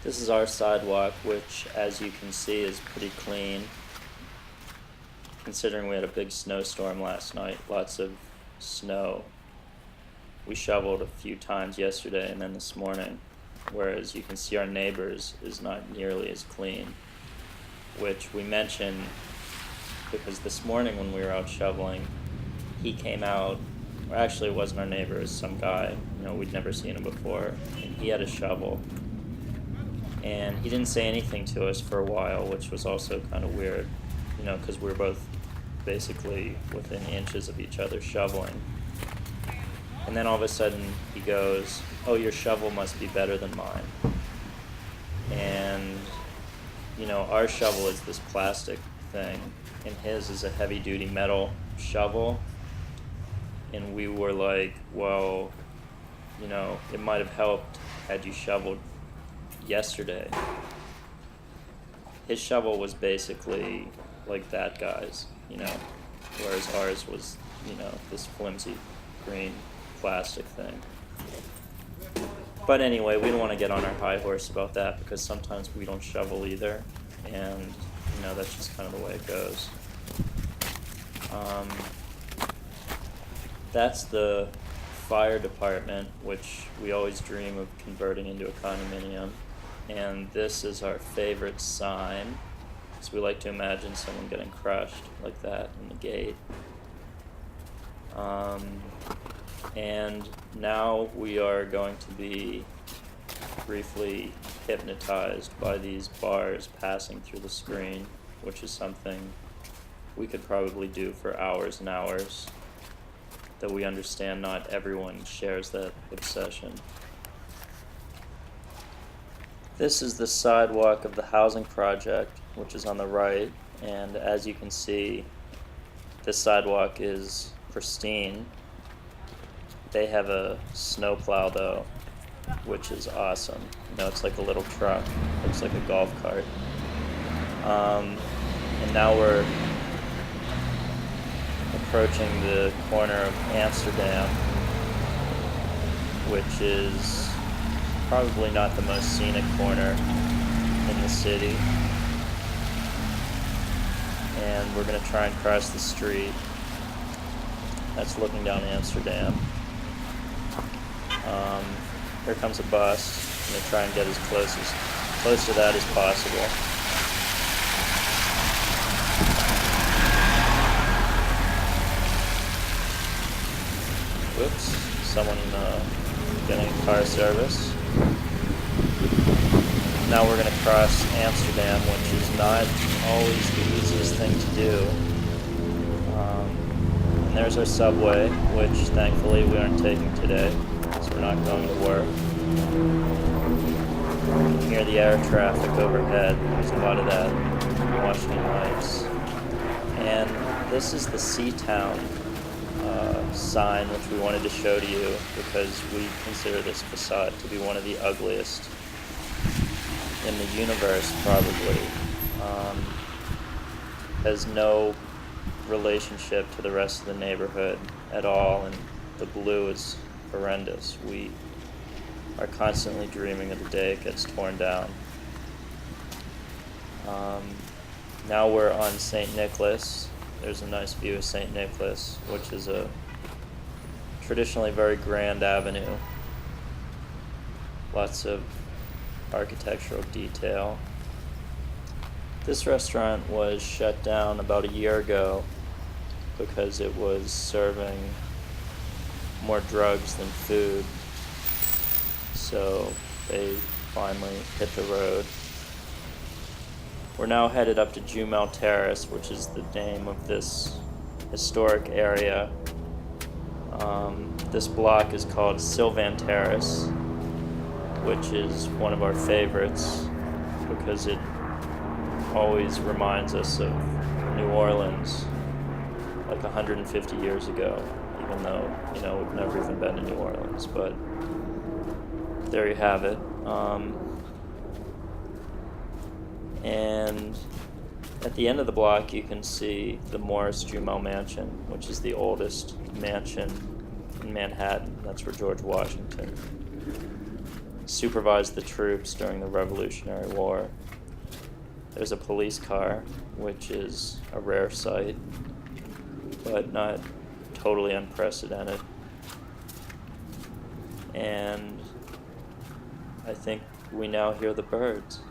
This is our sidewalk, which, as you can see, is pretty clean. Considering we had a big snowstorm last night, lots of snow. We shoveled a few times yesterday and then this morning, whereas you can see our neighbors is not nearly as clean, which we mentioned because this morning when we were out shoveling, he came out, or actually it wasn't our neighbor, it was some guy, we'd never seen him before, and he had a shovel. And he didn't say anything to us for a while, which was also kind of weird, because we were both basically within inches of each other shoveling. And then all of a sudden he goes, "Oh, your shovel must be better than mine." And, our shovel is this plastic thing, and his is a heavy-duty metal shovel. And we were like, well, it might have helped had you shoveled yesterday. His shovel was basically like that guy's, whereas ours was, this flimsy green plastic thing. But anyway, we don't want to get on our high horse about that because sometimes we don't shovel either, and that's just kind of the way it goes. That's the fire department, which we always dream of converting into a condominium. And this is our favorite sign. So we like to imagine someone getting crushed like that in the gate. And now we are going to be briefly hypnotized by these bars passing through the screen, which is something we could probably do for hours and hours, though we understand not everyone shares that obsession. This is the sidewalk of the housing project, which is on the right, and as you can see, this sidewalk is pristine. They have a snowplow though, which is awesome. It's like a little truck, looks like a golf cart. And now we're approaching the corner of Amsterdam, which is probably not the most scenic corner in the city. And we're going to try and cross the street. That's looking down Amsterdam. Here comes a bus. I'm going to try and get as close to that as possible. Whoops, someone getting car service. Now we're going to cross Amsterdam, which is not always the easiest thing to do. And there's our subway, which thankfully we aren't taking today, so we're not going to work. You can hear the air traffic overhead. There's a lot of that in Washington Heights. And this is the Seatown sign, which we wanted to show to you because we consider this facade to be one of the ugliest in the universe, probably. Has no relationship to the rest of the neighborhood at all, and the blue is horrendous. We are constantly dreaming of the day it gets torn down. Now we're on St. Nicholas. There's a nice view of St. Nicholas, which is a traditionally very grand avenue. Lots of architectural detail. This restaurant was shut down about a year ago because it was serving more drugs than food. So they finally hit the road. We're now headed up to Jumel Terrace, which is the name of this historic area. This block is called Sylvan Terrace, which is one of our favorites because it always reminds us of New Orleans, like 150 years ago, even though, we've never even been to New Orleans, but there you have it. And at the end of the block, you can see the Morris Jumel Mansion, which is the oldest mansion in Manhattan. That's where George Washington supervised the troops during the Revolutionary War. There's a police car, which is a rare sight, but not totally unprecedented. And I think we now hear the birds.